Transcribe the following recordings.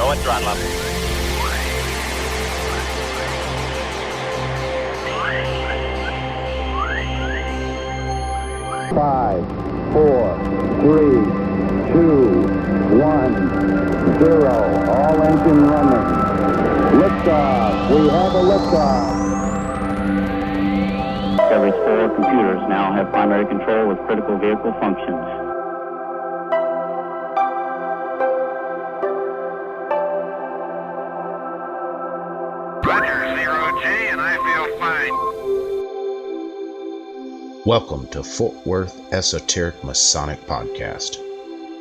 Low and throttle up. 5, 4, 3, 2, 1, 0. All engine running. Liftoff. We have a liftoff. Discovery's 4 computers now have primary control of critical vehicle functions. Roger, 0G, and I feel fine. Welcome to Fort Worth Esoteric Masonic Podcast,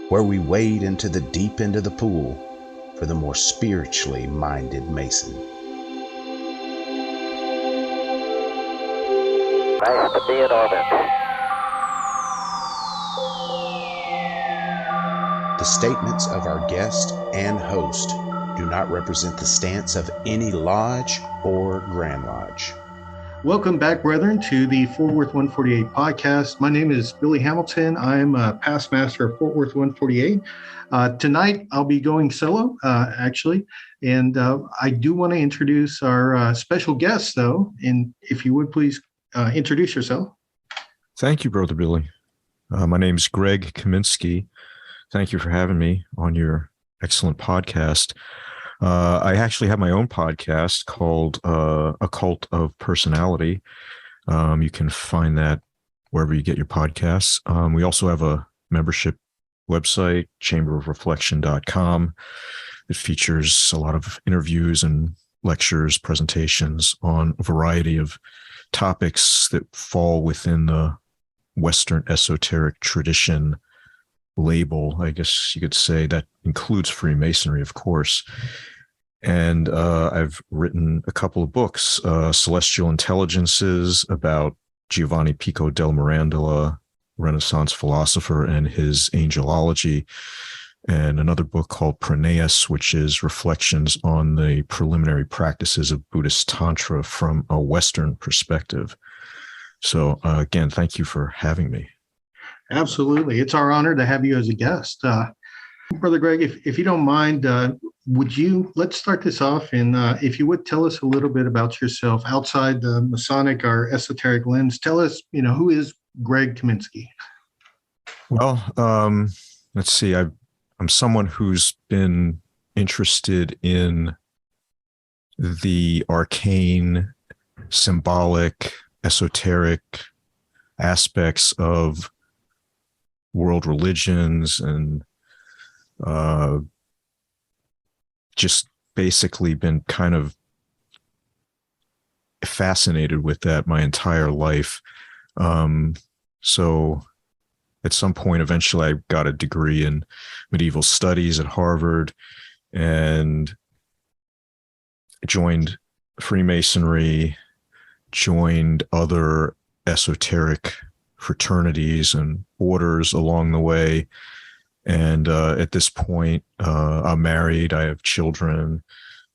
where we wade into the deep end of the pool for the more spiritually minded Mason. Nice to be in orbit. The statements of our guest and host do not represent the stance of any lodge or Grand Lodge. Welcome back, brethren, to the Fort Worth 148 podcast. My name is Billy Hamilton. I'm a past master of Fort Worth 148. Tonight, I'll be going solo, actually. And I do want to introduce our special guest, though. And if you would please introduce yourself. Thank you, Brother Billy. My name is Greg Kaminsky. Thank you for having me on your excellent podcast. I actually have my own podcast called A Cult of Personality. You can find that wherever you get your podcasts. We also have a membership website, chamberofreflection.com. It features a lot of interviews and lectures, presentations on a variety of topics that fall within the Western esoteric tradition label. I guess you could say that includes Freemasonry, of course. And I've written a couple of books, Celestial Intelligences, about Giovanni Pico della Marindola, Renaissance philosopher, and his angelology, and another book called Pronaeus, which is reflections on the preliminary practices of Buddhist Tantra from a Western perspective. So again, thank you for having me. Absolutely. It's our honor to have you as a guest. Brother Greg, if you don't mind, let's start this off, and if you would tell us a little bit about yourself outside the Masonic or esoteric lens. Tell us, who is Greg Kaminsky? Well, let's see. I'm someone who's been interested in the arcane, symbolic, esoteric aspects of world religions, and just basically been kind of fascinated with that my entire life. So at some point, eventually I got a degree in medieval studies at Harvard and joined Freemasonry, joined other esoteric fraternities and orders along the way. And at this point, I'm married, I have children,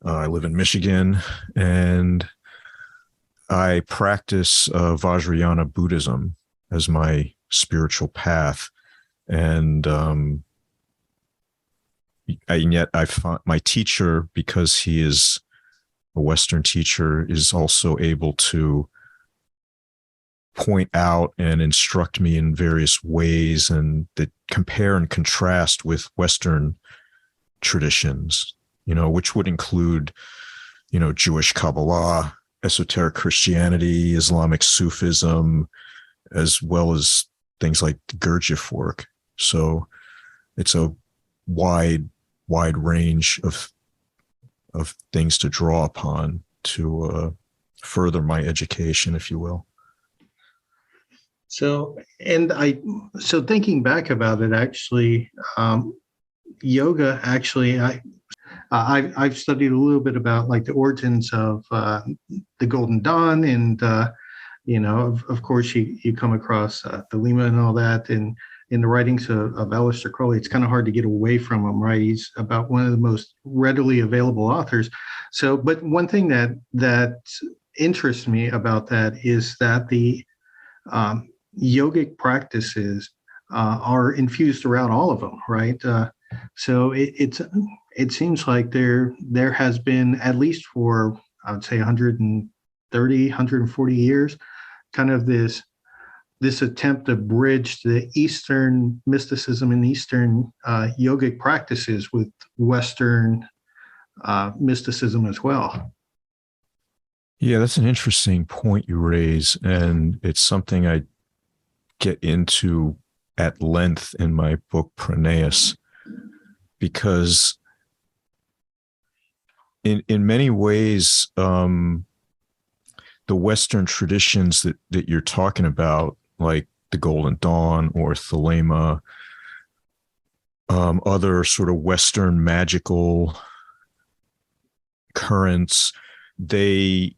I live in Michigan, and I practice Vajrayana Buddhism as my spiritual path. And yet I find my teacher, because he is a Western teacher, is also able to point out and instruct me in various ways, and that compare and contrast with Western traditions, which would include, Jewish Kabbalah, esoteric Christianity, Islamic Sufism, as well as things like Gurdjieff work. So it's a wide range of things to draw upon to further my education, if you will. So thinking back about it, actually, yoga, actually, I've studied a little bit about like the origins of the Golden Dawn, and of course you come across the Lima and all that, and in the writings of Aleister Crowley, it's kind of hard to get away from him, right? He's about one of the most readily available authors. So, but one thing that interests me about that is that the yogic practices are infused throughout all of them, right? So it's it seems like there has been, at least for, I would say, 130, 140 years, kind of this attempt to bridge the Eastern mysticism and Eastern yogic practices with Western mysticism as well. Yeah, that's an interesting point you raise, and it's something I get into at length in my book Pronaeus, because in many ways, the Western traditions that you're talking about, like the Golden Dawn or Thelema, other sort of Western magical currents, they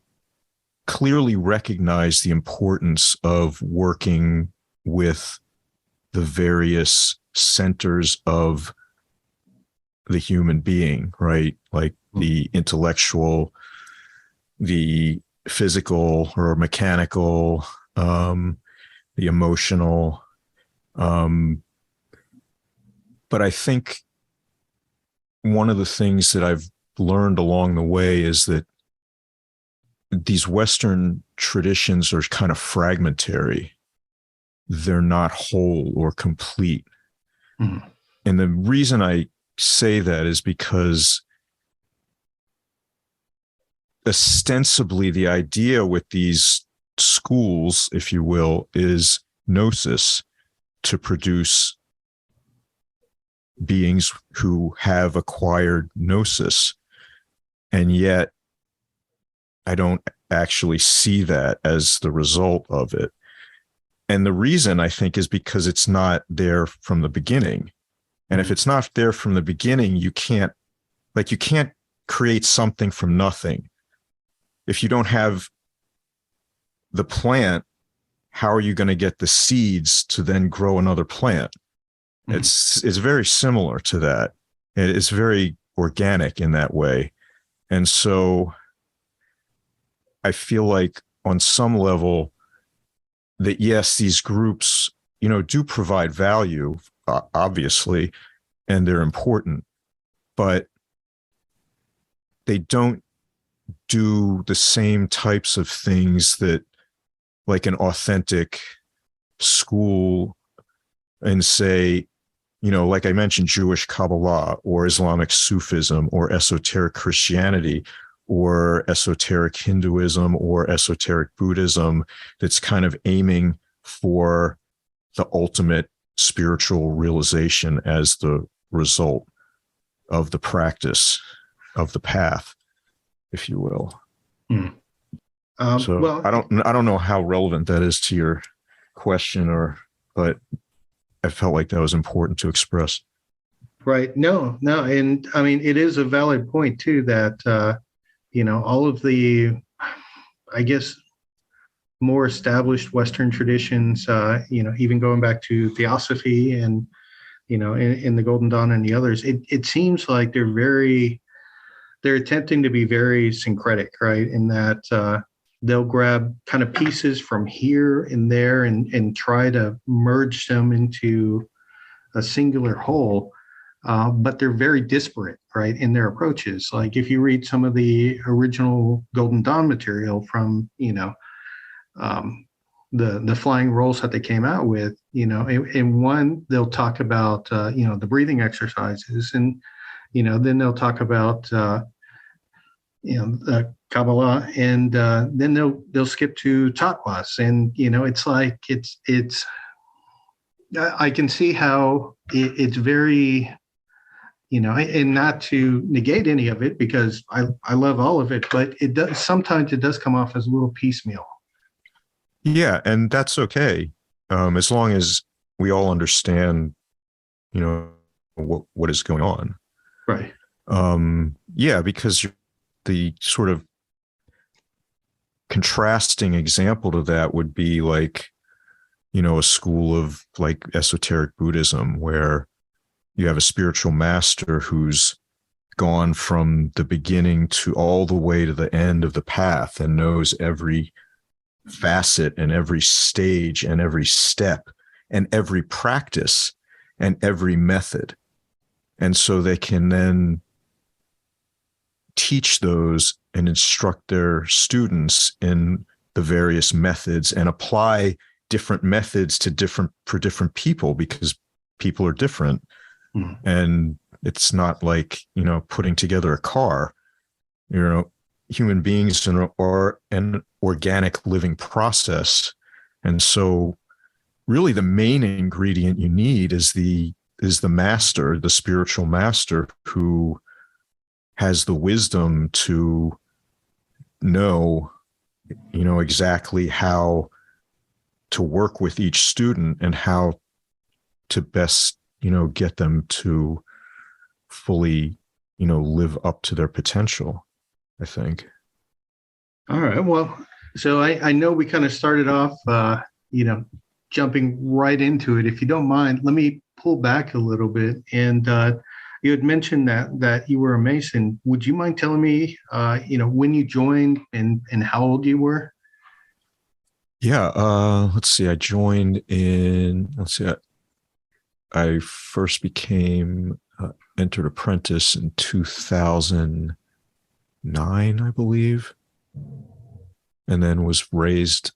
clearly recognize the importance of working with the various centers of the human being, right? Like the intellectual, the physical or mechanical, the emotional. But I think one of the things that I've learned along the way is that these Western traditions are kind of fragmentary. They're not whole or complete. Mm-hmm. And the reason I say that is because ostensibly the idea with these schools, if you will, is gnosis, to produce beings who have acquired gnosis. And yet I don't actually see that as the result of it. And the reason, I think, is because it's not there from the beginning. And if it's not there from the beginning, you can't create something from nothing. If you don't have the plant, how are you going to get the seeds to then grow another plant? Mm-hmm. It's very similar to that. It's very organic in that way. And so I feel like on some level that, yes, these groups, do provide value, obviously, and they're important, but they don't do the same types of things that like an authentic school and say, like I mentioned, Jewish Kabbalah or Islamic Sufism or esoteric Christianity or esoteric Hinduism or esoteric Buddhism, that's kind of aiming for the ultimate spiritual realization as the result of the practice of the path, if you will. So I don't know how relevant that is to your question, but I felt like that was important to express. Right. No. And I mean, it is a valid point too, that, all of the, I guess, more established Western traditions, even going back to Theosophy and, in the Golden Dawn and the others, it seems like they're attempting to be very syncretic, right? In that they'll grab kind of pieces from here and there and try to merge them into a singular whole. But they're very disparate, right, in their approaches. Like if you read some of the original Golden Dawn material from, the flying rolls that they came out with, in one, they'll talk about, the breathing exercises, and, then they'll talk about, the Kabbalah, and then they'll skip to Tatwas. And, it's like, it's, I can see how it's very, and not to negate any of it, because I love all of it, but sometimes it does come off as a little piecemeal. Yeah, and that's okay, as long as we all understand, what is going on. Right. Yeah, because the sort of contrasting example to that would be like, a school of like esoteric Buddhism, where you have a spiritual master who's gone from the beginning to all the way to the end of the path and knows every facet and every stage and every step and every practice and every method. And so they can then teach those and instruct their students in the various methods and apply different methods for different people, because people are different. And it's not like, putting together a car. Human beings are an organic living process. And so really the main ingredient you need is the master, the spiritual master, who has the wisdom to know, exactly how to work with each student and how to best, get them to fully, live up to their potential, I think. All right. Well, so I know we kind of started off, jumping right into it. If you don't mind, let me pull back a little bit. And you had mentioned that you were a Mason. Would you mind telling me, when you joined and how old you were? Yeah. Let's see. I joined I first became entered apprentice in 2009, I believe, and then was raised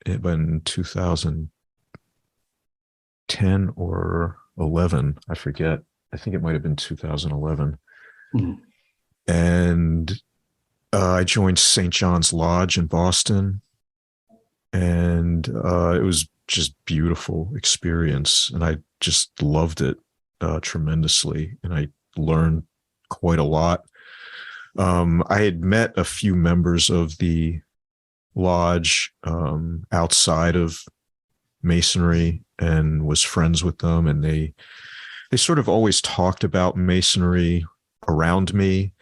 in 2010 or 11. I forget. I think it might have been 2011. And I joined St. John's Lodge in Boston, and it was just beautiful experience, and I just loved it tremendously, and I learned quite a lot. I had met a few members of the lodge outside of Masonry and was friends with them, and they sort of always talked about Masonry around me.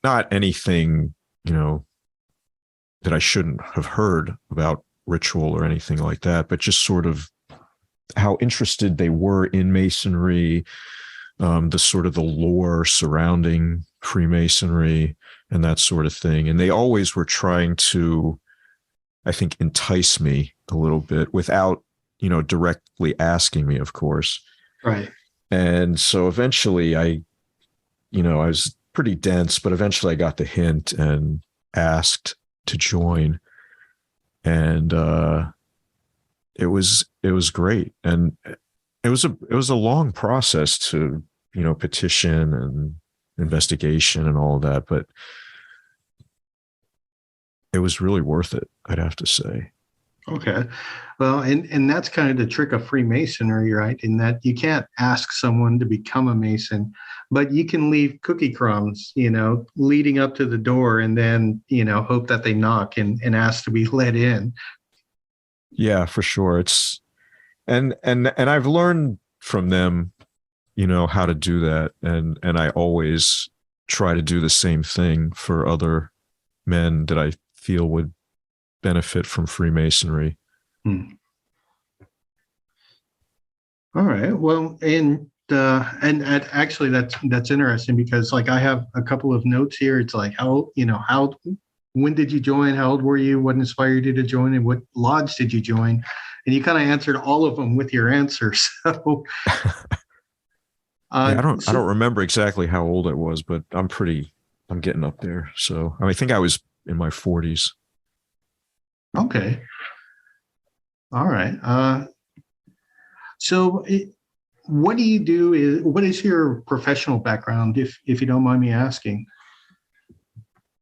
Not anything, that I shouldn't have heard about ritual or anything like that, but just sort of how interested they were in Masonry, the sort of the lore surrounding Freemasonry and that sort of thing. And they always were trying to, I think, entice me a little bit without, directly asking me, of course. Right. And so eventually I was pretty dense, but eventually I got the hint and asked to join. And it was great. And it was a long process to, petition and investigation and all of that, but it was really worth it, I'd have to say. Okay. Well, and that's kind of the trick of Freemasonry, right? In that you can't ask someone to become a Mason, but you can leave cookie crumbs, leading up to the door, and then, hope that they knock and ask to be let in. Yeah, for sure. It's and I've learned from them, how to do that. And I always try to do the same thing for other men that I feel would benefit from Freemasonry. All right. Well, and actually that's interesting, because like I have a couple of notes here. It's like when did you join? How old were you? What inspired you to join? And what lodge did you join? And you kind of answered all of them with your answers. So I don't remember exactly how old I was, but I'm getting up there. So I think I was in my 40s. Okay. All right. So what do you do? What is your professional background, if you don't mind me asking?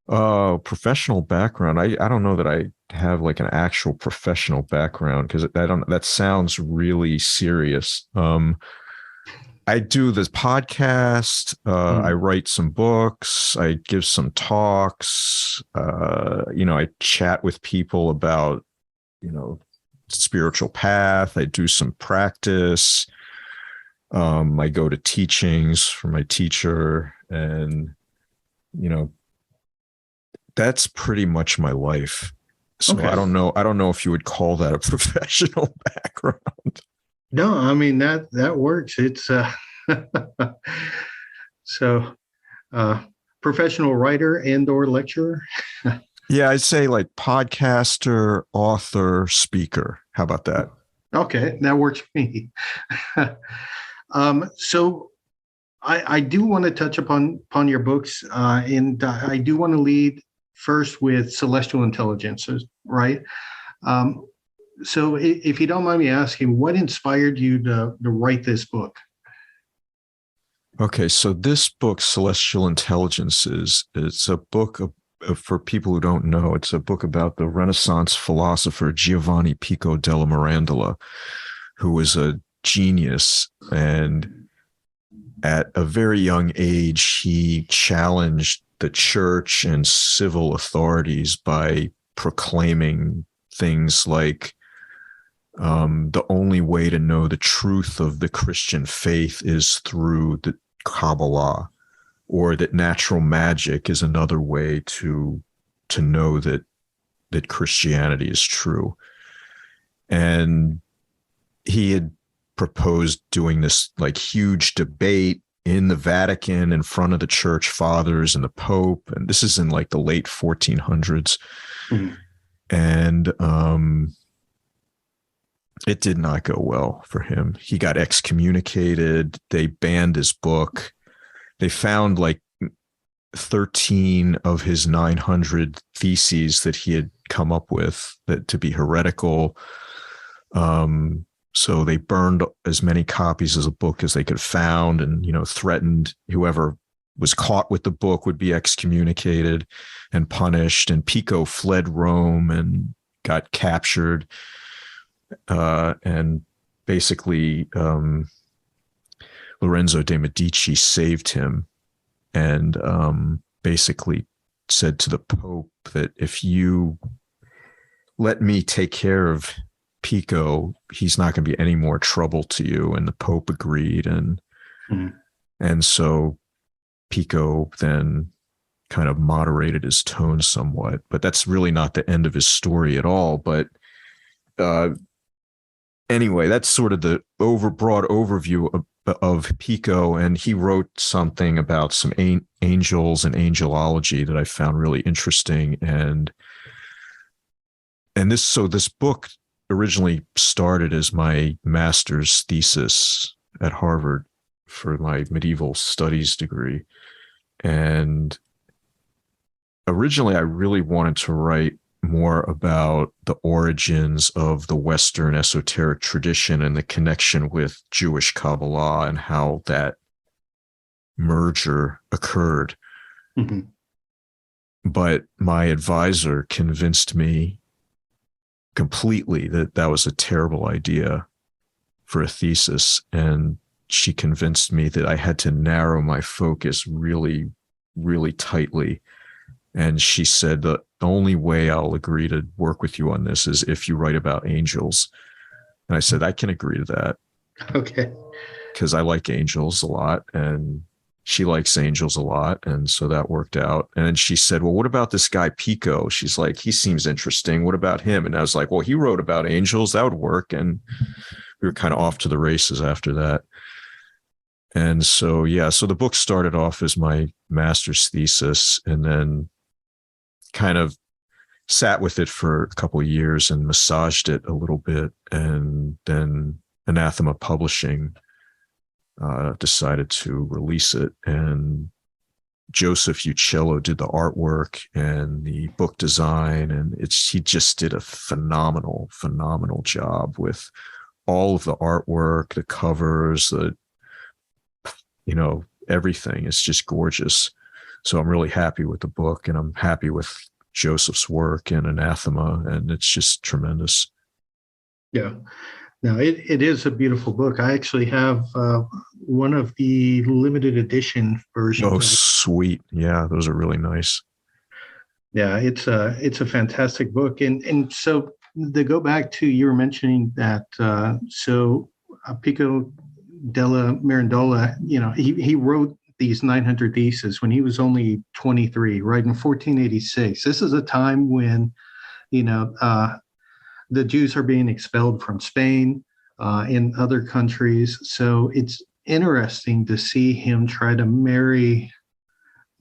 Professional background. I don't know that I have like an actual professional background, because that sounds really serious. I do this podcast. I write some books. I give some talks. I chat with people about, spiritual path. I do some practice. I go to teachings from my teacher, and, that's pretty much my life. So okay. I don't know if you would call that a professional background. No, I mean, that works. It's so professional writer and or lecturer. Yeah, I'd say like podcaster, author, speaker. How about that? Okay, that works for me. So I do want to touch upon your books, and I do want to lead first with celestial intelligences, right? So if you don't mind me asking, what inspired you to write this book? Okay, so this book, Celestial Intelligences, it's a book for people who don't know. It's a book about the Renaissance philosopher Giovanni Pico della Mirandola, who was a genius, and at a very young age, he challenged the church and civil authorities by proclaiming things like the only way to know the truth of the Christian faith is through the Kabbalah, or that natural magic is another way to know that Christianity is true. And he had proposed doing this like huge debate in the Vatican in front of the church fathers and the Pope. And this is in like the late 1400s. Mm-hmm. And it did not go well for him. He got excommunicated. They banned his book. They found like 13 of his 900 theses that he had come up with that to be heretical. So they burned as many copies of the book as they could found, and, threatened whoever was caught with the book would be excommunicated and punished. And Pico fled Rome and got captured. And basically, Lorenzo de' Medici saved him and basically said to the Pope that if you let me take care of Pico, he's not going to be any more trouble to you. And the Pope agreed. And so Pico then kind of moderated his tone somewhat, but that's really not the end of his story at all. But anyway, that's sort of the broad overview of Pico. And he wrote something about some angels and angelology that I found really interesting. And this book originally started as my master's thesis at Harvard for my medieval studies degree. And originally I really wanted to write more about the origins of the Western esoteric tradition and the connection with Jewish Kabbalah and how that merger occurred. Mm-hmm. But my advisor convinced me completely that that was a terrible idea for a thesis. And she convinced me that I had to narrow my focus really, really tightly. And she said, the only way I'll agree to work with you on this is if you write about angels. And I said, I can agree to that. Okay. Because I like angels a lot, and she likes angels a lot. And so that worked out. And then she said, well, what about this guy Pico? She's like, he seems interesting. What about him? And I was like, well, he wrote about angels. That would work. And we were kind of off to the races after that. And so, so the book started off as my master's thesis, and then kind of sat with it for a couple of years and massaged it a little bit. And then Anathema Publishing decided to release it. And Joseph Uccello did the artwork and the book design. And he just did a phenomenal job with all of the artwork, the covers, everything. It's just gorgeous. So I'm really happy with the book, and I'm happy with Joseph's work and Anathema, and it's just tremendous. Yeah. Now, it is a beautiful book. I actually have one of the limited edition versions. Oh, sweet. Yeah, those are really nice. Yeah, it's a fantastic book. And so to go back to, you were mentioning that, Pico della Mirandola, he wrote these 900 theses when he was only 23, right, in 1486. This is a time when, the Jews are being expelled from Spain, in other countries. So it's interesting to see him try to marry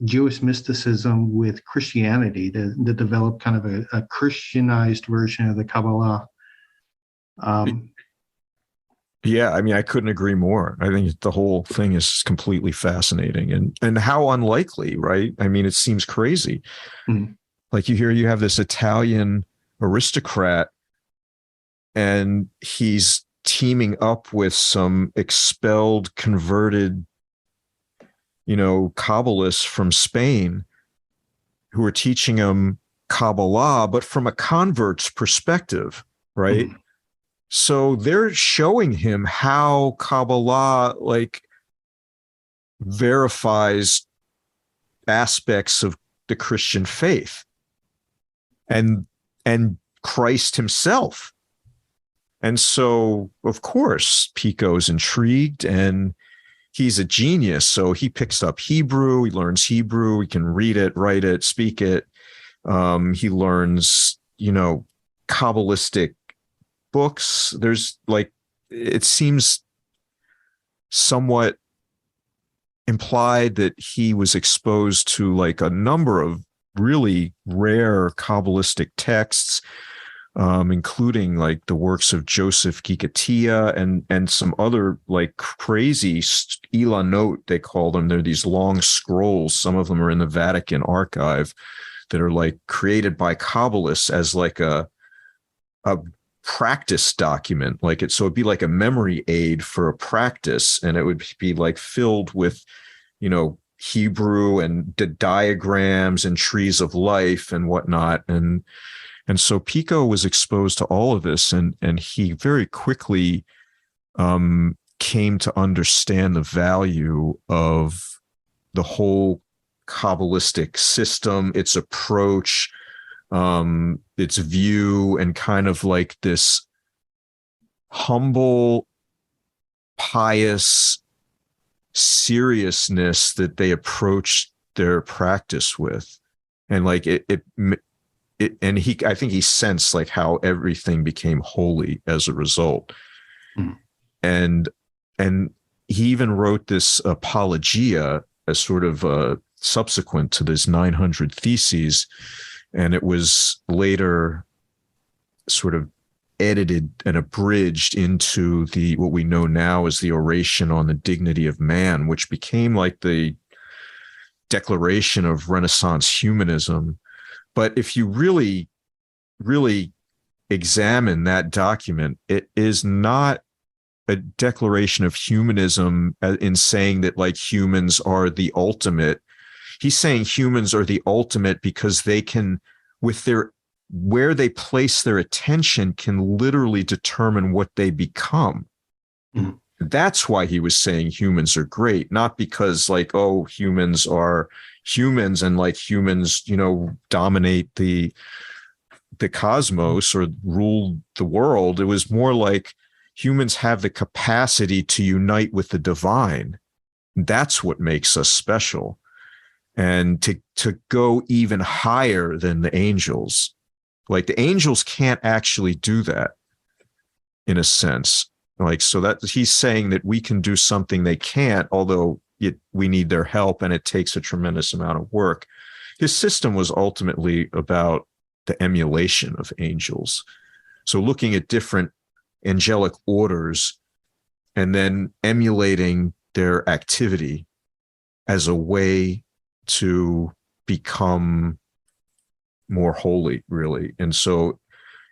Jewish mysticism with Christianity to develop kind of a Christianized version of the Kabbalah. Yeah, I mean, I couldn't agree more. I think the whole thing is completely fascinating, and how unlikely, right? I mean, it seems crazy. Mhm. Like you have this Italian aristocrat, and he's teaming up with some expelled, converted, Kabbalists from Spain who are teaching him Kabbalah, but from a convert's perspective, right? Mhm. So they're showing him how Kabbalah verifies aspects of the Christian faith and Christ himself. And so, of course, Pico's intrigued, and he's a genius. So he picks up Hebrew, he learns Hebrew, he can read it, write it, speak it. He learns, Kabbalistic books. There's it seems somewhat implied that he was exposed to a number of really rare Kabbalistic texts, including the works of Joseph Kikatia and some other crazy Ilanot, they call them. They're these long scrolls. Some of them are in the Vatican archive that are created by Kabbalists as a practice document. So it'd be like a memory aid for a practice, and it would be filled with, Hebrew and the diagrams and trees of life and whatnot. And so Pico was exposed to all of this, and he very quickly came to understand the value of the whole Kabbalistic system, its approach, its view, and kind of this humble, pious seriousness that they approached their practice with. And and I think he sensed how everything became holy as a result. Mm. And he even wrote this apologia as sort of subsequent to this 900 Theses. And it was later sort of edited and abridged into what we know now as the Oration on the Dignity of Man, which became the declaration of Renaissance humanism. But if you really, really examine that document, it is not a declaration of humanism in saying that humans are the ultimate. He's saying humans are the ultimate because they can, where they place their attention, can literally determine what they become. Mhm. That's why he was saying humans are great, not because humans are humans and humans, dominate the cosmos or rule the world. It was more humans have the capacity to unite with the divine. That's what makes us special. And to go even higher than the angels. The angels can't actually do that, in a sense. So that he's saying that we can do something they can't, although we need their help and it takes a tremendous amount of work. His system was ultimately about the emulation of angels. So looking at different angelic orders and then emulating their activity as a way to become more holy, really. And so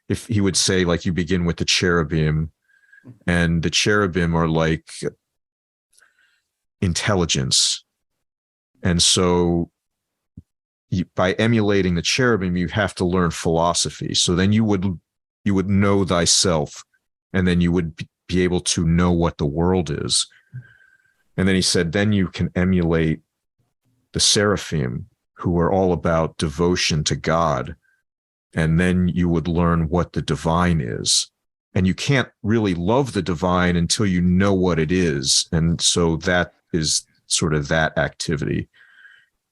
if he would say, you begin with the cherubim, and the cherubim are intelligence. And so by emulating the cherubim, you have to learn philosophy. So then you would know thyself, and then you would be able to know what the world is. And then he said, then you can emulate the seraphim, who are all about devotion to God. And then you would learn what the divine is. And you can't really love the divine until you know what it is. And so that is sort of that activity.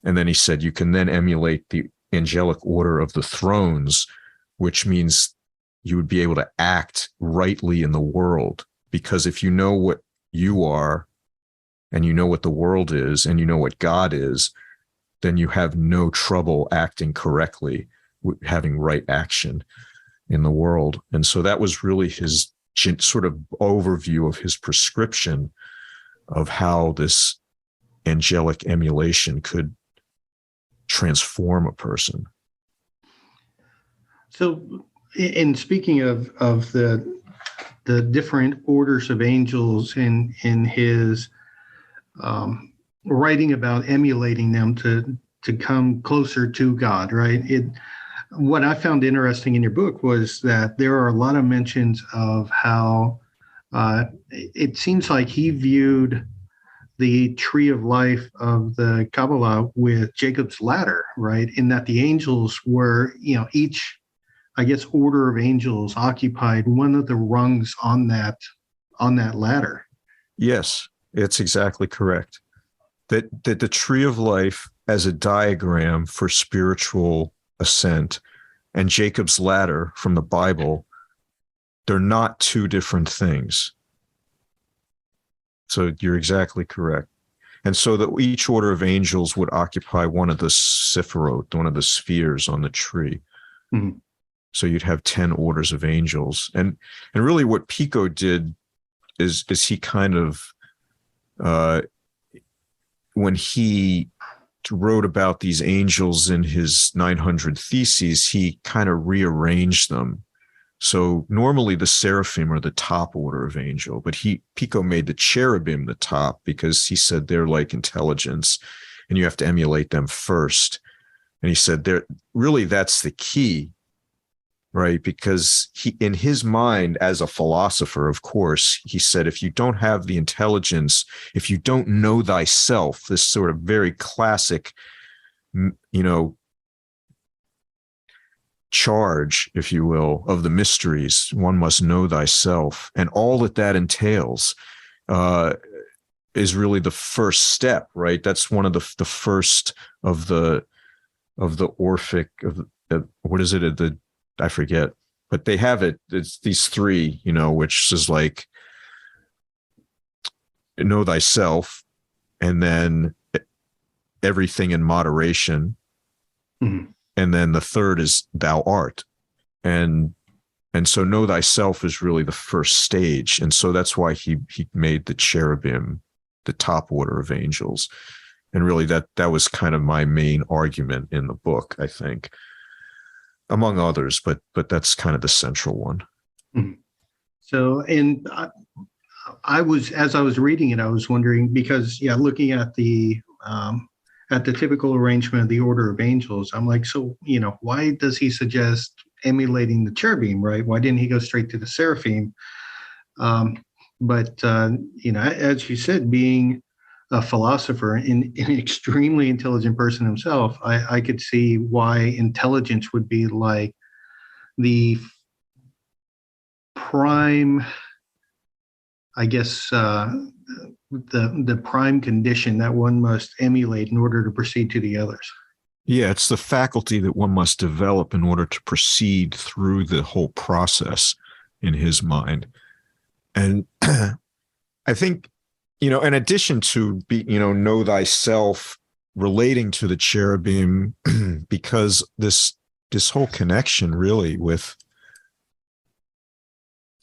And then he said, you can then emulate the angelic order of the thrones, which means you would be able to act rightly in the world. Because if you know what you are, and you know what the world is, and you know what God is, then you have no trouble acting correctly, having right action in the world. And so that was really his sort of overview of his prescription of how this angelic emulation could transform a person. So, in speaking of the different orders of angels in his writing about emulating them to come closer to God, right? What I found interesting in your book was that there are a lot of mentions of how it seems like he viewed the tree of life of the Kabbalah with Jacob's ladder, right? In that the angels were, each, I guess, order of angels occupied one of the rungs on that ladder. Yes, it's exactly correct. That the tree of life as a diagram for spiritual ascent and Jacob's ladder from the Bible, they're not two different things. So you're exactly correct. And so that each order of angels would occupy one of the sephirot, one of the spheres on the tree. Mm-hmm. So you'd have 10 orders of angels. And really what Pico did is he kind of, when he wrote about these angels in his 900 Theses, he kind of rearranged them. So normally the seraphim are the top order of angel, but Pico made the cherubim the top because he said they're like intelligence and you have to emulate them first. And he said that's the key, right? Because in his mind as a philosopher, of course, he said, if you don't have the intelligence, if you don't know thyself, this sort of very classic, charge, if you will, of the mysteries, one must know thyself, and all that entails is really the first step, right? That's one of the first of the Orphic of what is it? I forget, but they have it. It's these three, which is like know thyself, and then everything in moderation. Mm-hmm. And then the third is thou art. And so know thyself is really the first stage. And so that's why he made the cherubim the top order of angels. And really that was kind of my main argument in the book, I think, among others, but that's kind of the central one. Mm-hmm. So, and as I was reading it, I was wondering, because, looking at the typical arrangement of the order of angels, I'm like, so, why does he suggest emulating the cherubim, right? Why didn't he go straight to the seraphim? But as you said, being a philosopher and an extremely intelligent person himself, I could see why intelligence would be like the prime, I guess, the prime condition that one must emulate in order to proceed to the others. Yeah, it's the faculty that one must develop in order to proceed through the whole process in his mind. And I think, in addition to know thyself relating to the cherubim, because this whole connection really with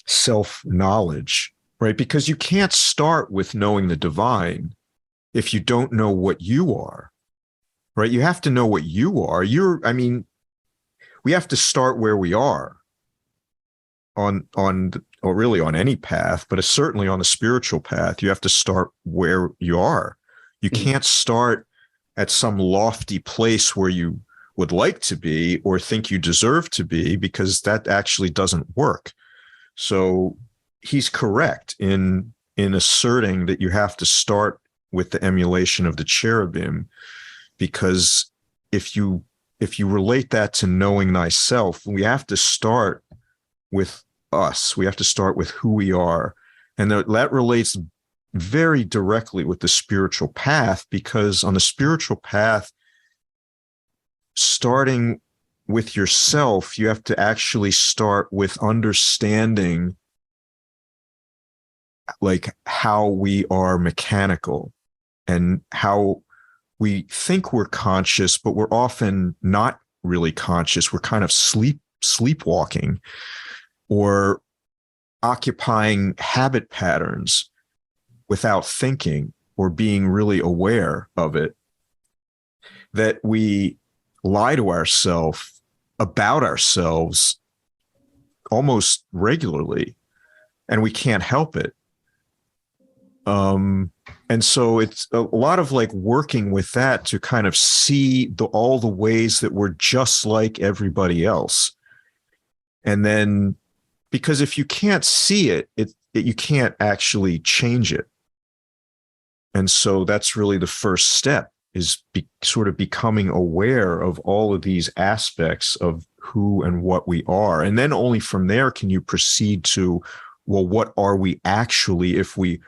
self-knowledge, right? Because you can't start with knowing the divine if you don't know what you are, right? You have to know what you are. We have to start where we are or really on any path, but certainly on the spiritual path. You have to start where you are. You can't start at some lofty place where you would like to be or think you deserve to be, because that actually doesn't work. So he's correct in asserting that you have to start with the emulation of the cherubim, because if you relate that to knowing thyself, we have to start with us. We have to start with who we are. And that relates very directly with the spiritual path, because on the spiritual path, starting with yourself, you have to actually start with understanding like how we are mechanical and how we think we're conscious, but we're often not really conscious. We're kind of sleepwalking, or occupying habit patterns without thinking or being really aware of it, that we lie to ourselves about ourselves almost regularly, and we can't help it. And so it's a lot of like working with that to kind of see all the ways that we're just like everybody else. And then, because if you can't see it, you can't actually change it. And so that's really the first step, is sort of becoming aware of all of these aspects of who and what we are. And then only from there can you proceed to, well, what are we actually, if we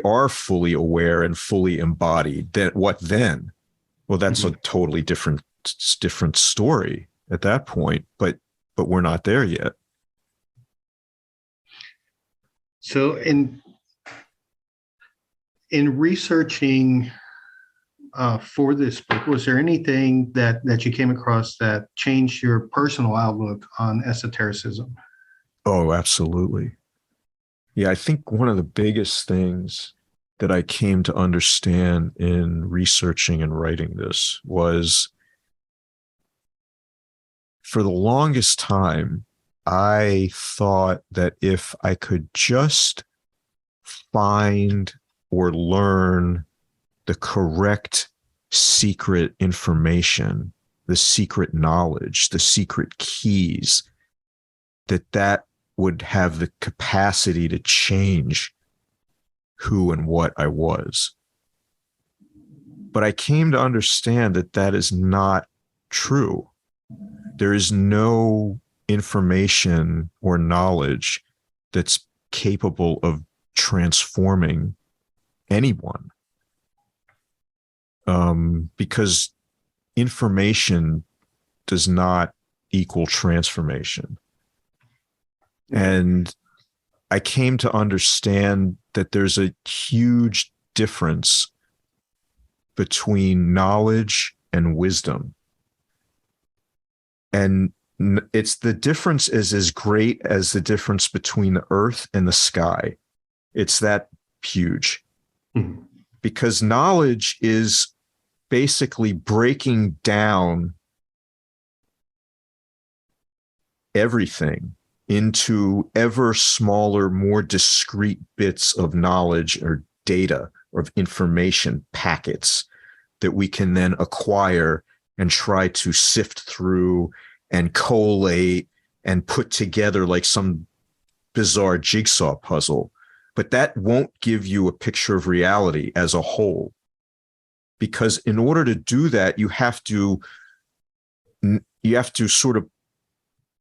are fully aware and fully embodied, then what then? Well, that's a totally different story at that point, but we're not there yet. So in researching for this book, was there anything that you came across that changed your personal outlook on esotericism? Oh, absolutely. Yeah, I think one of the biggest things that I came to understand in researching and writing this was, for the longest time, I thought that if I could just find or learn the correct secret information, the secret knowledge, the secret keys, that would have the capacity to change who and what I was. But I came to understand that that is not true. There is no information or knowledge that's capable of transforming anyone. Because information does not equal transformation. And I came to understand that there's a huge difference between knowledge and wisdom. And it's the difference is as great as the difference between the earth and the sky. It's that huge. Mm-hmm. Because knowledge is basically breaking down everything into ever smaller, more discrete bits of knowledge or data or of information packets that we can then acquire and try to sift through and collate and put together like some bizarre jigsaw puzzle. But that won't give you a picture of reality as a whole. Because in order to do that, you have to sort of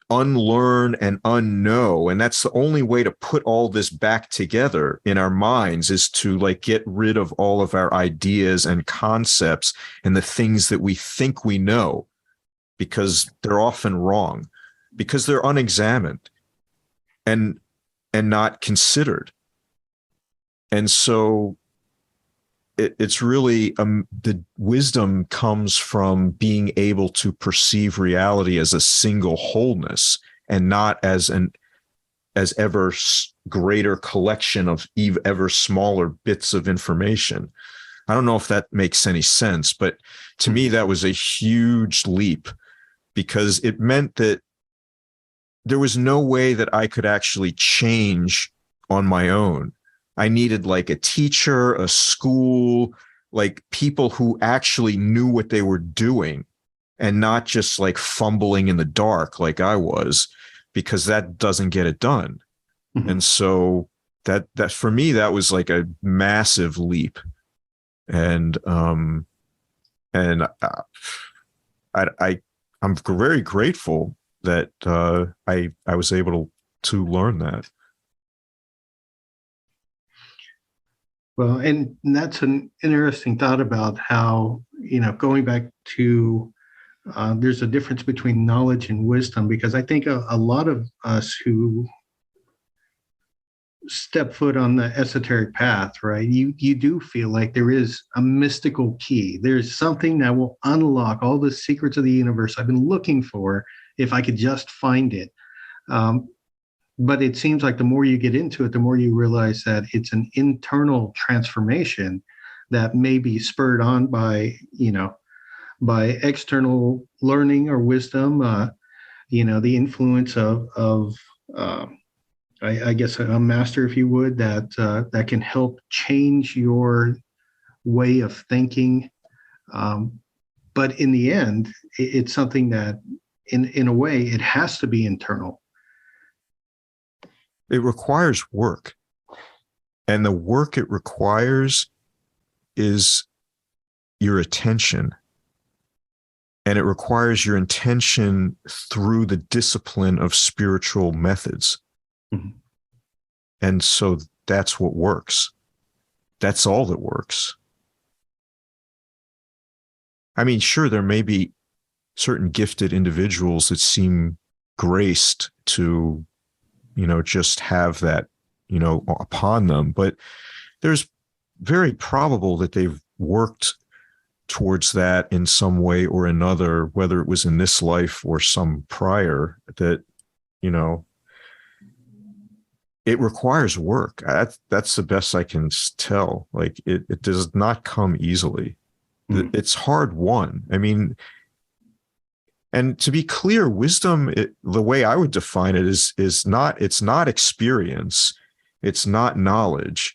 unlearn and unknow. And that's the only way to put all this back together in our minds, is to like get rid of all of our ideas and concepts and the things that we think we know, because they're often wrong, because they're unexamined and not considered. And so it's really the wisdom comes from being able to perceive reality as a single wholeness and not as ever greater collection of ever smaller bits of information. I don't know if that makes any sense, but to me, that was a huge leap, because it meant that there was no way that I could actually change on my own. I needed like a teacher, a school, like people who actually knew what they were doing and not just like fumbling in the dark like I was, because that doesn't get it done. Mm-hmm. And so that for me, that was like a massive leap. And I'm very grateful that I was able to learn that. Well, and that's an interesting thought about how, going back to, there's a difference between knowledge and wisdom, because I think a lot of us who step foot on the esoteric path, right, you do feel like there is a mystical key. There's something that will unlock all the secrets of the universe I've been looking for if I could just find it. but it seems like the more you get into it, the more you realize that it's an internal transformation that may be spurred on by, by external learning or wisdom, the influence of I guess a master, if you would, that can help change your way of thinking. But in the end, it's something that, in a way, it has to be internal. It requires work. And the work it requires is your attention. And it requires your intention through the discipline of spiritual methods. Mm-hmm. And so that's what works. That's all that works. I mean, sure, there may be certain gifted individuals that seem graced to, just have that, upon them, but there's very probable that they've worked towards that in some way or another, whether it was in this life or some prior, that, it requires work. That's the best I can tell. Like it does not come easily. Mm. It's hard won. I mean, and to be clear, wisdom, the way I would define it it's not experience. It's not knowledge.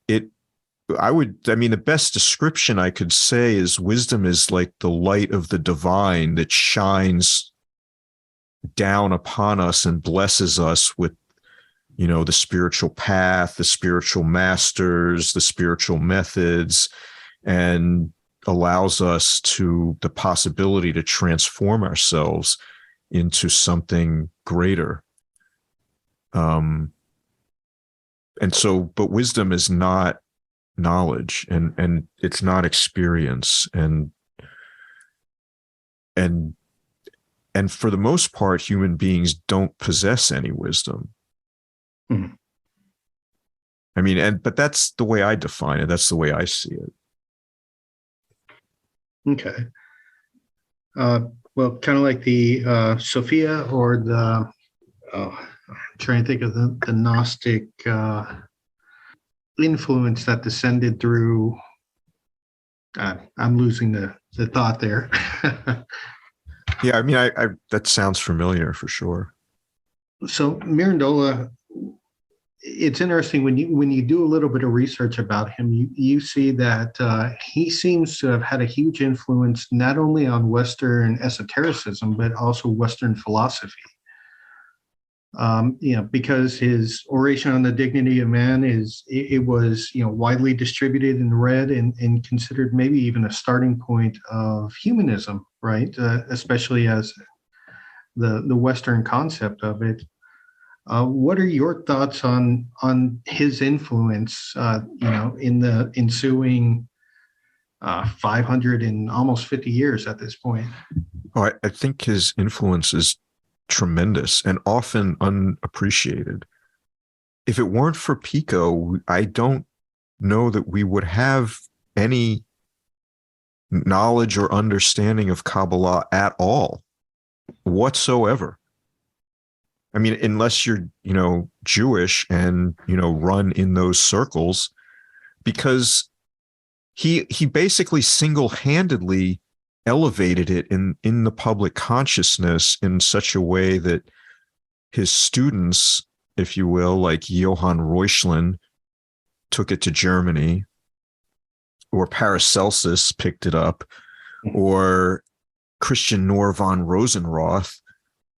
The best description I could say is wisdom is like the light of the divine that shines down upon us and blesses us with, the spiritual path, the spiritual masters, the spiritual methods, and allows us the possibility to transform ourselves into something greater. But wisdom is not knowledge, and it's not experience, and for the most part, human beings don't possess any wisdom. Mm-hmm. I mean, but that's the way I define it. That's the way I see it. Okay. Well, kind of like the Sophia or the, I'm trying to think of the Gnostic influence that descended through. I'm losing the thought there. Yeah, I mean, I that sounds familiar for sure. So Mirandola, it's interesting when you do a little bit of research about him, you see that he seems to have had a huge influence not only on Western esotericism but also Western philosophy. Because his Oration on the Dignity of Man was widely distributed and read and considered maybe even a starting point of humanism, right? Especially as the Western concept of it. What are your thoughts on his influence, in the ensuing 500 and almost 50 years at this point? Oh, I think his influence is tremendous and often unappreciated. If it weren't for Picot, I don't know that we would have any knowledge or understanding of Kabbalah at all, whatsoever. I mean, unless you're, Jewish and, run in those circles, because he basically single-handedly elevated it in the public consciousness in such a way that his students, if you will, like Johann Reuchlin, took it to Germany, or Paracelsus picked it up, or Christian Nor von Rosenroth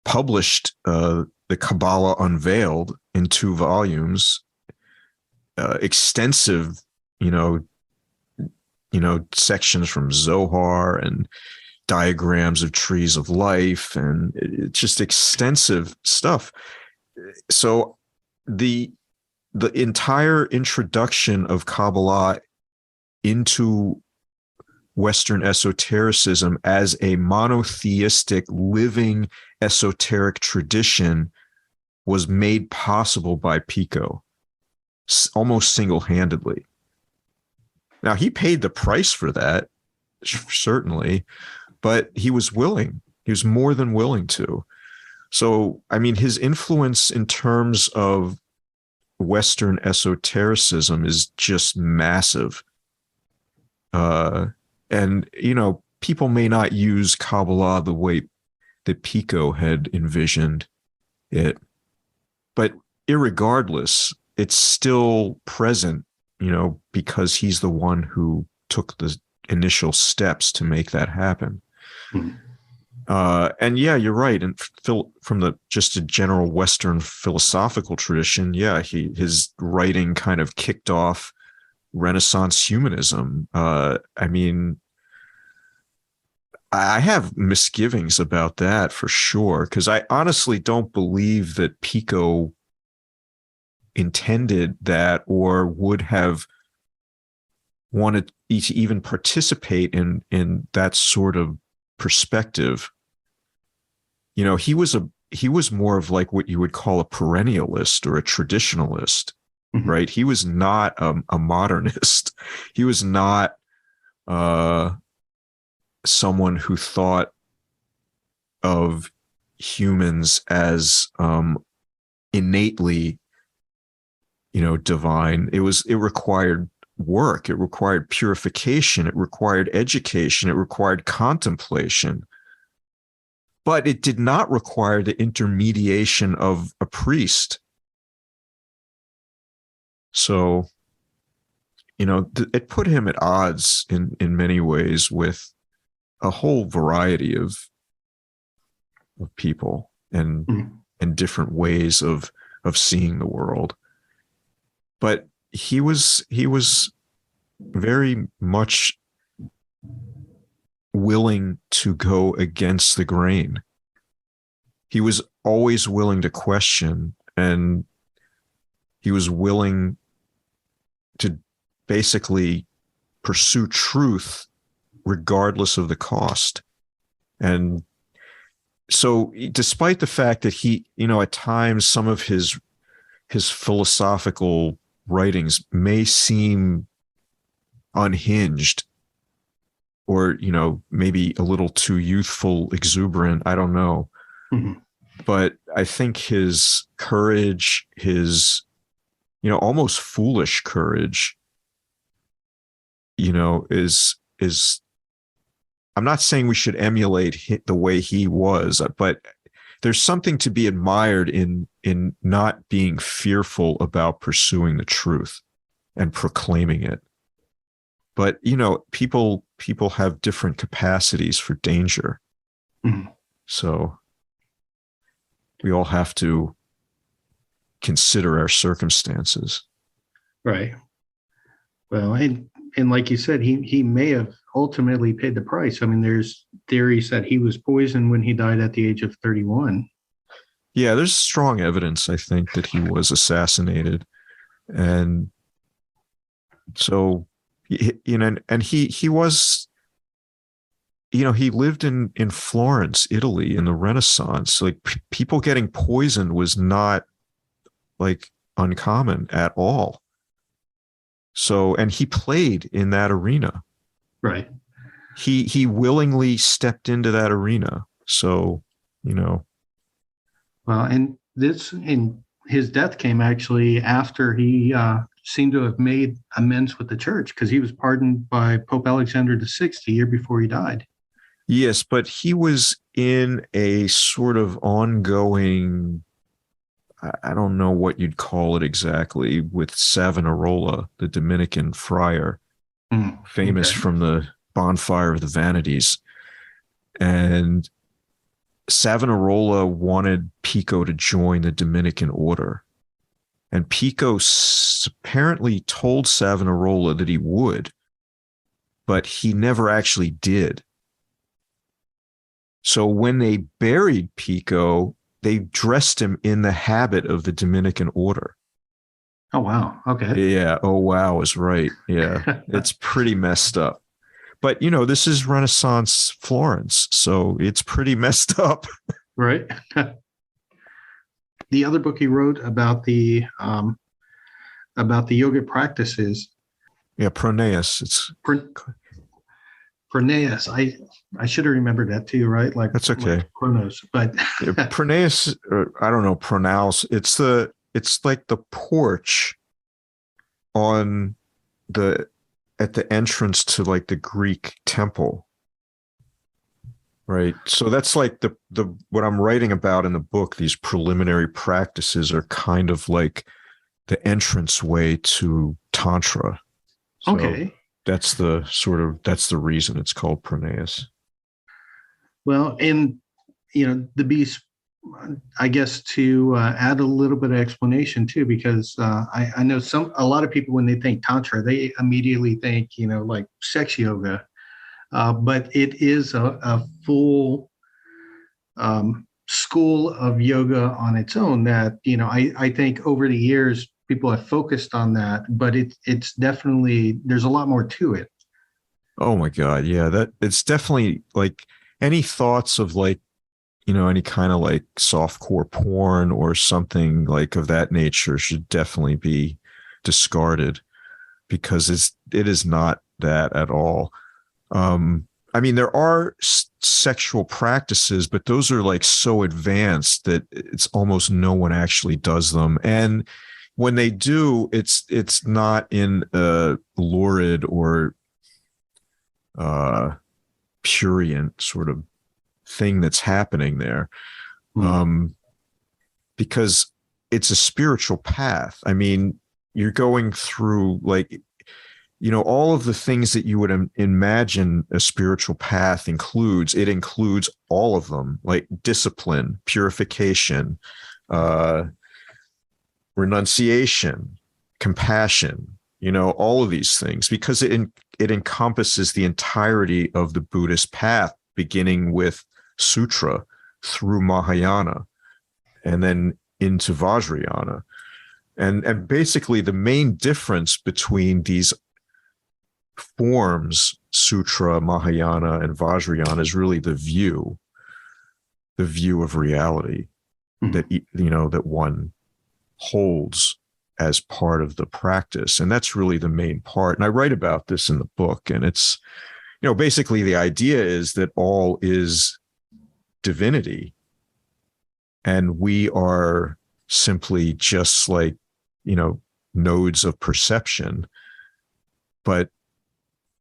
published the Kabbalah Unveiled in 2 volumes, extensive, sections from Zohar and diagrams of trees of life, and it's just extensive stuff. So the entire introduction of Kabbalah into Western esotericism as a monotheistic living esoteric tradition was made possible by Pico, almost single-handedly. Now, he paid the price for that, certainly, but he was willing. He was more than willing to. So, I mean, his influence in terms of Western esotericism is just massive. And, people may not use Kabbalah the way that Picot had envisioned it, but irregardless, it's still present, because he's the one who took the initial steps to make that happen. Mm-hmm. And yeah, you're right. And from just a general Western philosophical tradition, yeah, his writing kind of kicked off Renaissance humanism. I mean, I have misgivings about that for sure, because I honestly don't believe that Pico intended that or would have wanted to even participate in that sort of perspective. He was more of like what you would call a perennialist or a traditionalist, mm-hmm. right? He was not a modernist. He was not someone who thought of humans as innately, divine. It required work. It required purification. It required education. It required contemplation. But it did not require the intermediation of a priest. So, it put him at odds in many ways with a whole variety of people and different ways of seeing the world. But he was very much willing to go against the grain. He was always willing to question, and he was willing to basically pursue truth regardless of the cost. And so despite the fact that he, at times some of his philosophical writings may seem unhinged or, maybe a little too youthful, exuberant, I don't know. Mm-hmm. But I think his courage, his, almost foolish courage, is I'm not saying we should emulate the way he was, but there's something to be admired in not being fearful about pursuing the truth and proclaiming it. But, people have different capacities for danger. Mm-hmm. So we all have to consider our circumstances. Right. Well, and like you said, he may have ultimately paid the price. I mean, there's theories that he was poisoned when he died at the age of 31. Yeah, there's strong evidence, I think, that he was assassinated. And so, and he was, he lived in Florence, Italy in the Renaissance. Like people getting poisoned was not like uncommon at all. So, and he played in that arena. Right. He willingly stepped into that arena. So, Well, and his death came actually after he seemed to have made amends with the church, because he was pardoned by Pope Alexander VI the year before he died. Yes, but he was in a sort of ongoing, I don't know what you'd call it exactly, with Savonarola, the Dominican friar, famous from the bonfire of the vanities. And Savonarola wanted Pico to join the Dominican order. And Pico apparently told Savonarola that he would, but he never actually did. So when they buried Pico, they dressed him in the habit of the Dominican order. Oh, wow. Okay. Yeah. Oh, wow is right. Yeah. It's pretty messed up. But, this is Renaissance Florence, so it's pretty messed up. Right. The other book he wrote about the yogic practices. Yeah, Pronaos. It's Pronaos. I should have remembered that too, right? Like That's okay. like Chronos, but Pronaos, I don't know, pronounce. It's like the porch on at the entrance to like the Greek temple. Right. So that's like the what I'm writing about in the book. These preliminary practices are kind of like the entrance way to Tantra. So okay. that's the reason it's called Pronaos. Well, and the beast, I guess, to add a little bit of explanation too, because I know a lot of people, when they think Tantra, they immediately think, like sex yoga, but it is a full school of yoga on its own that, I think over the years, people have focused on that, but it's definitely, there's a lot more to it. Oh my God. Yeah. That it's definitely like any thoughts of like, any kind of like softcore porn or something like of that nature should definitely be discarded, because it is not that at all. I mean, there are sexual practices, but those are like so advanced that it's almost no one actually does them. And when they do, it's not in a lurid or prurient sort of thing that's happening there, because it's a spiritual path. I mean, you're going through like, all of the things that you would imagine a spiritual path includes. It includes all of them, like discipline, purification, renunciation, compassion, all of these things, because it encompasses the entirety of the Buddhist path, beginning with Sutra through Mahayana and then into Vajrayana. And basically the main difference between these forms, Sutra, Mahayana, and Vajrayana, is really the view of reality that, that one holds as part of the practice. And that's really the main part. And I write about this in the book, and it's, basically the idea is that all is divinity, and we are simply just like, nodes of perception. But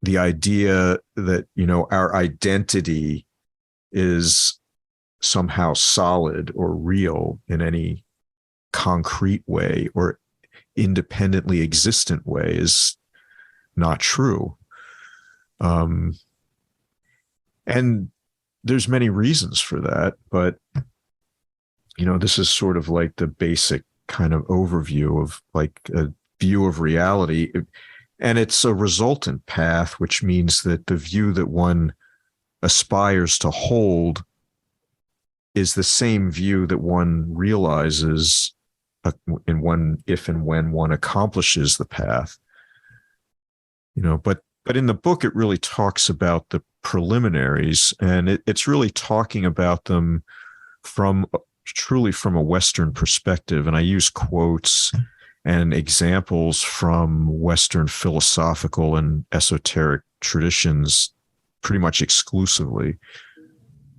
the idea that, our identity is somehow solid or real in any concrete way or independently existent way is not true. And there's many reasons for that, but this is sort of like the basic kind of overview of like a view of reality. And it's a resultant path, which means that the view that one aspires to hold is the same view that one realizes if and when one accomplishes the path. But in the book, it really talks about the preliminaries, and it's really talking about them truly from a Western perspective. And I use quotes and examples from Western philosophical and esoteric traditions pretty much exclusively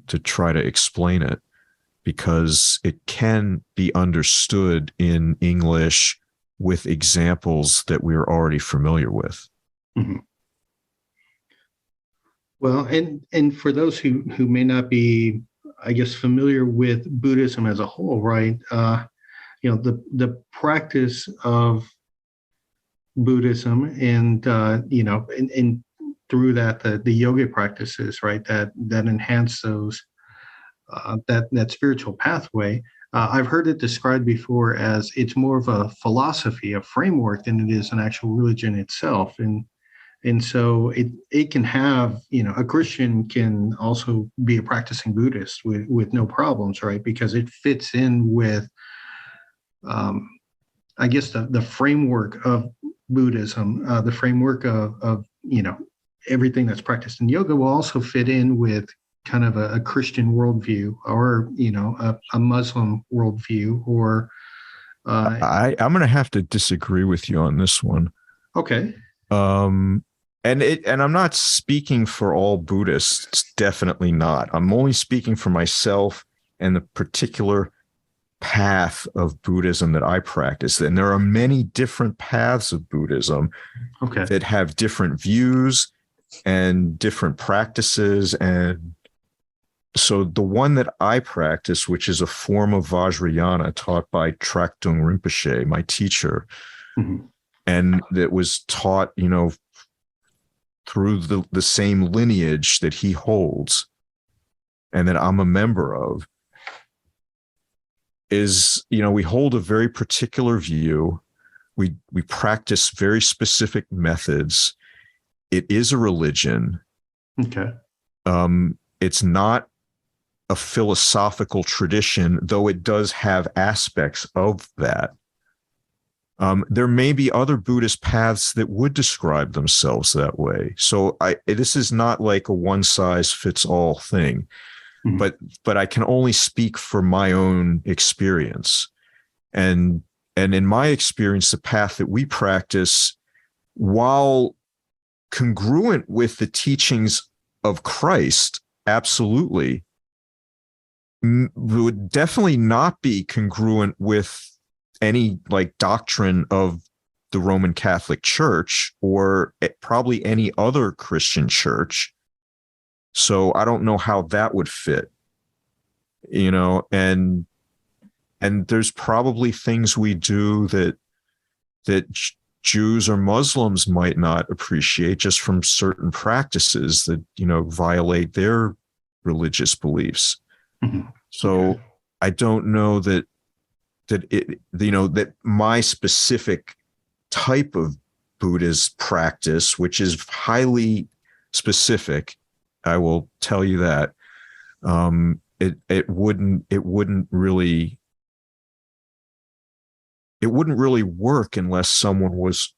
to try to explain it, because it can be understood in English with examples that we're already familiar with. Mm-hmm. Well, and for those who may not be, I guess, familiar with Buddhism as a whole, right? The practice of Buddhism and through that the yoga practices, right, that enhance those that spiritual pathway. I've heard it described before as it's more of a philosophy, a framework, than it is an actual religion itself. And so it can have, a Christian can also be a practicing Buddhist with no problems, right? Because it fits in with, I guess, the framework of Buddhism, the framework of everything that's practiced in yoga will also fit in with kind of a Christian worldview, or, a Muslim worldview, or. I'm going to have to disagree with you on this one. Okay. And I'm not speaking for all Buddhists, definitely not. I'm only speaking for myself and the particular path of Buddhism that I practice. And there are many different paths of Buddhism that have different views and different practices. And so the one that I practice, which is a form of Vajrayana taught by Traktung Rinpoche, my teacher, and that was taught, through the same lineage that he holds and that I'm a member of, is, we hold a very particular view. We practice very specific methods. It is a religion. Okay. It's not a philosophical tradition, though it does have aspects of that. There may be other Buddhist paths that would describe themselves that way. So this is not like a one size fits all thing, but I can only speak for my own experience. And in my experience, the path that we practice, while congruent with the teachings of Christ, absolutely, would definitely not be congruent with any doctrine of the Roman Catholic Church or probably any other Christian church. So I don't know how that would fit, and there's probably things we do that Jews or Muslims might not appreciate just from certain practices that, violate their religious beliefs. So I don't know that my specific type of Buddhist practice, which is highly specific, I will tell you that, it wouldn't really work unless someone was,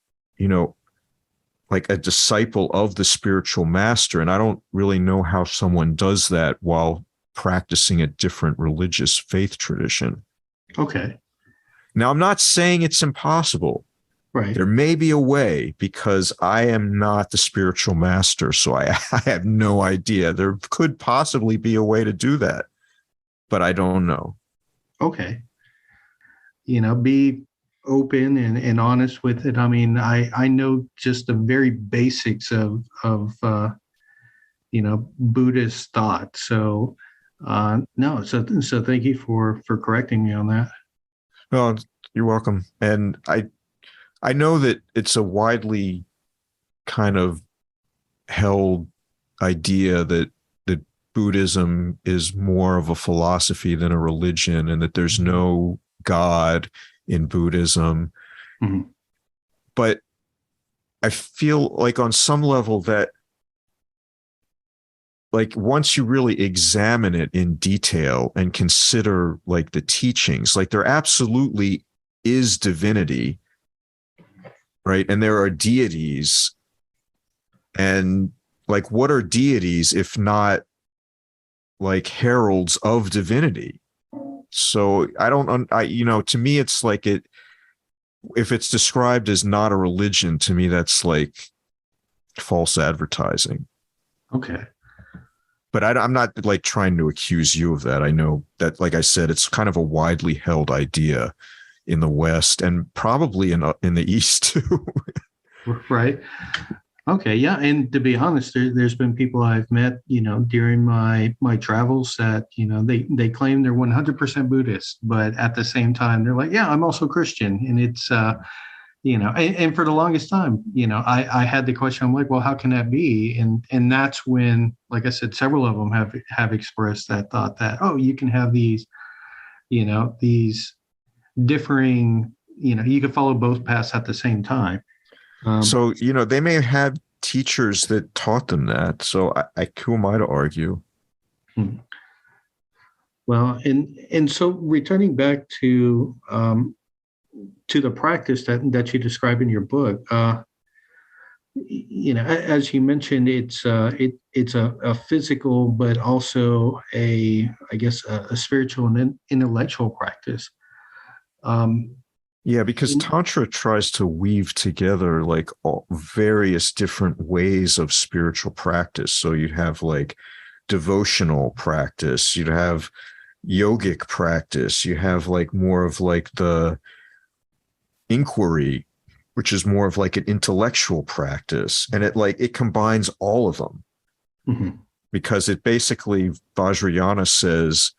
like a disciple of the spiritual master. And I don't really know how someone does that while practicing a different religious faith tradition. Okay. Now, I'm not saying it's impossible. Right. There may be a way, because I am not the spiritual master, so I have no idea. There could possibly be a way to do that, but I don't know. Okay. Be open and honest with it. I mean, I know just the very basics of Buddhist thought. So no, so thank you for correcting me on that. Well, you're welcome. And I know that it's a widely kind of held idea that Buddhism is more of a philosophy than a religion, and that there's no God in Buddhism. But I feel like on some level that, once you really examine it in detail and consider the teachings, there absolutely is divinity, right? And there are deities. And what are deities if not heralds of divinity? So to me, it's if it's described as not a religion, to me, that's false advertising. Okay. But I'm not trying to accuse you of that. I know that, like I said, it's kind of a widely held idea in the West and probably in the East too. Right. Okay. Yeah. And to be honest, there's been people I've met, during my travels that, they claim they're 100% Buddhist, but at the same time, they're like, yeah, I'm also Christian. And it's, and for the longest time, I had the question, I'm like, well, how can that be? And that's when, like I said, several of them have expressed that thought that, oh, you can have these differing, you can follow both paths at the same time. So, they may have had teachers that taught them that. So who am I to argue? Well, and so returning back to the practice that you describe in your book, as you mentioned, it's a physical, but also a spiritual and intellectual practice. Yeah, because Tantra tries to weave together like all various different ways of spiritual practice. So you'd have like devotional practice, you'd have yogic practice, you have like more of like the inquiry, which is more of like an intellectual practice. And it combines all of them. Mm-hmm. Because it basically, Vajrayana says,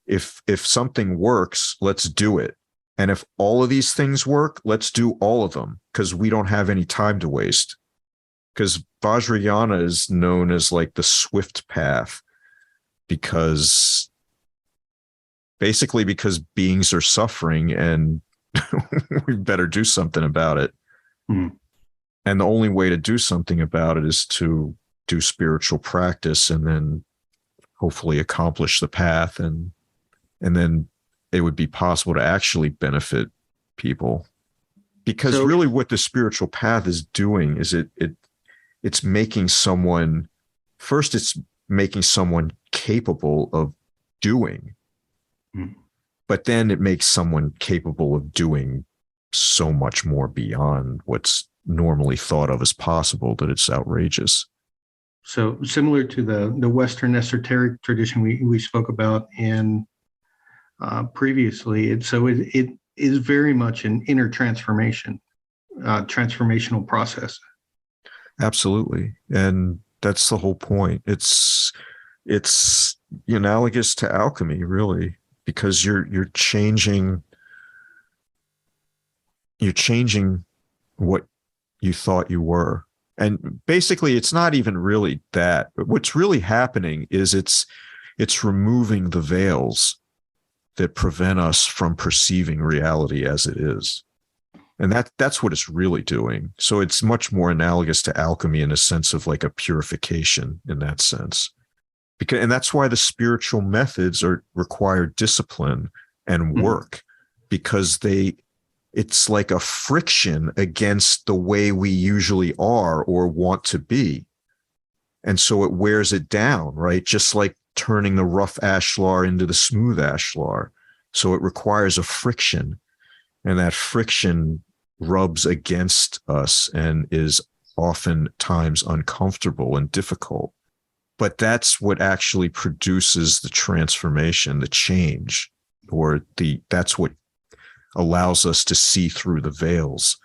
if something works, let's do it. And if all of these things work, let's do all of them, because we don't have any time to waste. Because Vajrayana is known as like the swift path, because beings are suffering and we better do something about it. Mm-hmm. And the only way to do something about it is to do spiritual practice and then hopefully accomplish the path, and then it would be possible to actually benefit people. Because really what the spiritual path is doing is it's making someone, first it's making someone capable of doing, but then it makes someone capable of doing so much more beyond what's normally thought of as possible that it's outrageous. So similar to the Western esoteric tradition we spoke about in previously, it is very much an inner transformational process. Absolutely, and that's the whole point. It's analogous to alchemy, really, because you're changing what you thought you were. And basically, it's not even really that. But what's really happening is it's removing the veils that prevent us from perceiving reality as it is. And that's what it's really doing. So it's much more analogous to alchemy in a sense of like a purification in that sense. And that's why the spiritual methods require discipline and work, because it's like a friction against the way we usually are or want to be. And so it wears it down, right? Just like turning the rough ashlar into the smooth ashlar. So it requires a friction, and that friction rubs against us and is oftentimes uncomfortable and difficult. But that's what actually produces the transformation, the change, or that's what allows us to see through the veils,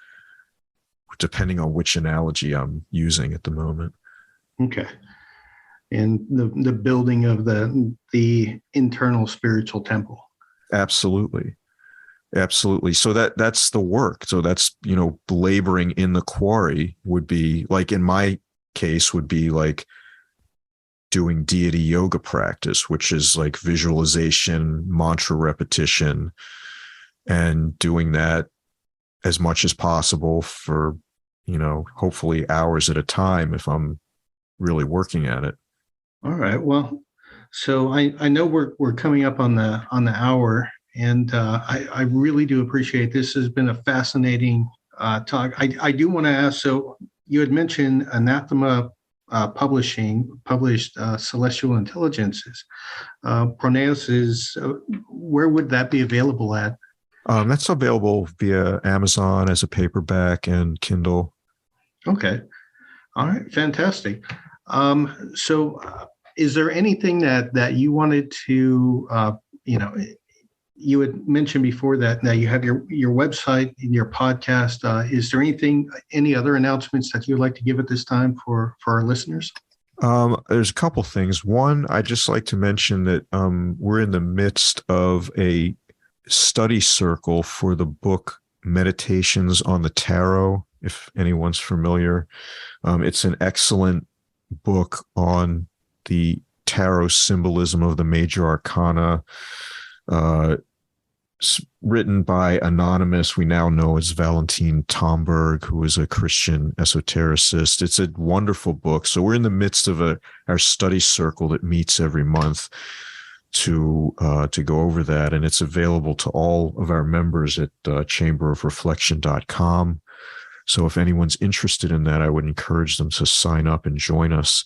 depending on which analogy I'm using at the moment. Okay. And the building of the internal spiritual temple. Absolutely. So that's the work. So that's, laboring in the quarry would be like, in my case, would be like doing deity yoga practice, which is like visualization, mantra repetition, and doing that as much as possible for, hopefully hours at a time if I'm really working at it. All right. Well, so I know we're coming up on the hour, and I really do appreciate this. Has been a fascinating talk. I do want to ask. So you had mentioned Anathema published Celestial Intelligences. Pronaos is where would that be available at? That's available via Amazon as a paperback and Kindle. Okay. All right. Fantastic. So is there anything that you wanted to, you had mentioned before that you have your website and your podcast. Is there any other announcements that you'd like to give at this time for our listeners? There's a couple things. One, I'd just like to mention that we're in the midst of a study circle for the book Meditations on the Tarot, if anyone's familiar. It's an excellent book on the tarot symbolism of the major arcana, written by anonymous, we now know as Valentin Tomberg, who is a Christian esotericist. It's a wonderful book. So we're in the midst of our study circle that meets every month to go over that, and it's available to all of our members at chamberofreflection.com. So if anyone's interested in that, I would encourage them to sign up and join us.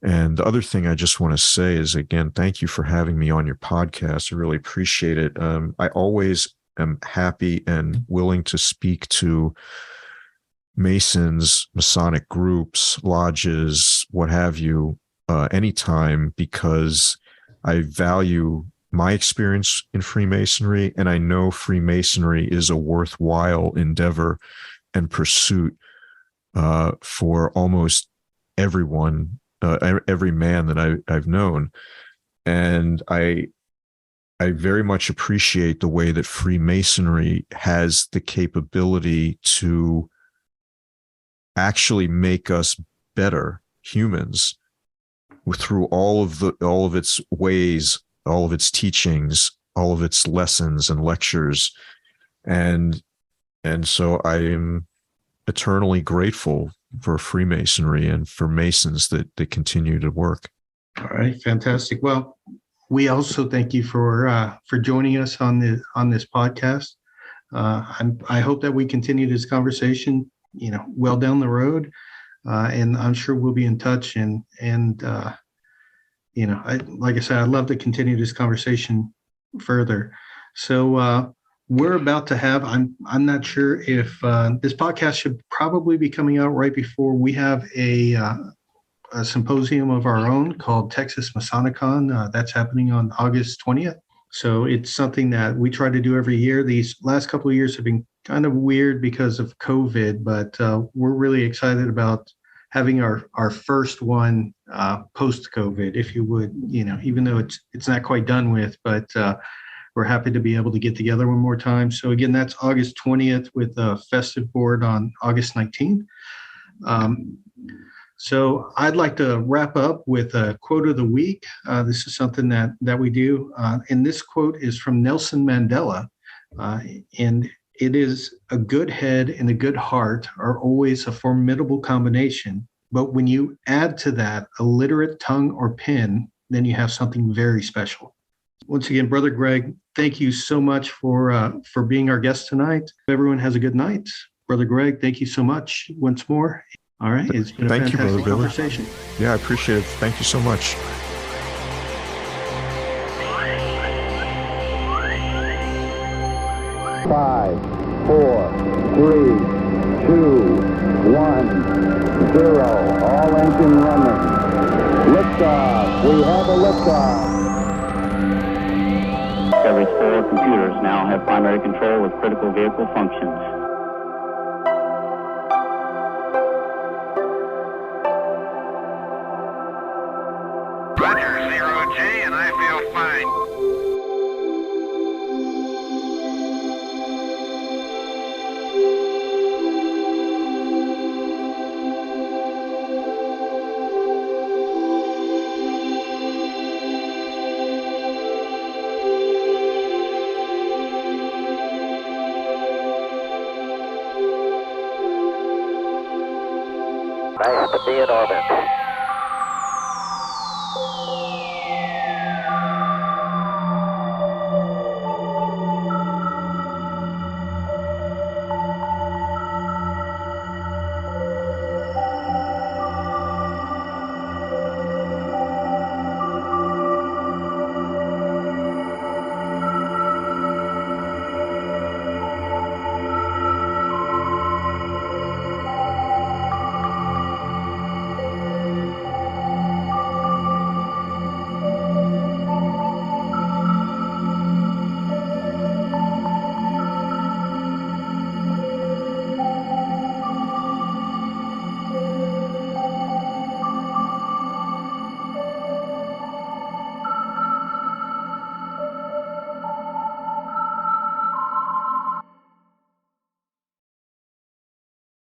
And the other thing I just want to say is, again, thank you for having me on your podcast. I really appreciate it. I always am happy and willing to speak to Masons, Masonic groups, lodges, what have you, anytime, because I value my experience in Freemasonry, and I know Freemasonry is a worthwhile endeavor and pursuit for almost everyone, every man that I've known. And I very much appreciate the way that Freemasonry has the capability to actually make us better humans through all of its ways, all of its teachings, all of its lessons and lectures. And so I am eternally grateful for Freemasonry and for Masons that continue to work. All right, fantastic. Well, we also thank you for joining us on this podcast. I hope that we continue this conversation, well down the road, and I'm sure we'll be in touch. And like I said, I'd love to continue this conversation further. So we're about to have. I'm not sure if this podcast should probably be coming out right before we have a symposium of our own called Texas Masonicon. That's happening on August 20th. So it's something that we try to do every year. These last couple of years have been kind of weird because of COVID, but we're really excited about having our first one post-COVID, if you would, even though it's not quite done with, but we're happy to be able to get together one more time. So again, that's August 20th with a festive board on August 19th. So I'd like to wrap up with a quote of the week. This is something that we do. And this quote is from Nelson Mandela. And it is, "A good head and a good heart are always a formidable combination. But when you add to that a literate tongue or pen, then you have something very special." Once again, Brother Greg, thank you so much for being our guest tonight. Everyone has a good night. Brother Greg, thank you so much once more. All right. It's been a Thank you, fantastic Brother Billy. conversation. Yeah, I appreciate it. Thank you so much. Five, four, three, two, 1, 0. All engine running. Liftoff. We have a liftoff. Discovery's 4 computers now have primary control of critical vehicle functions. Roger, 0G, and I feel fine. Nice to be in orbit.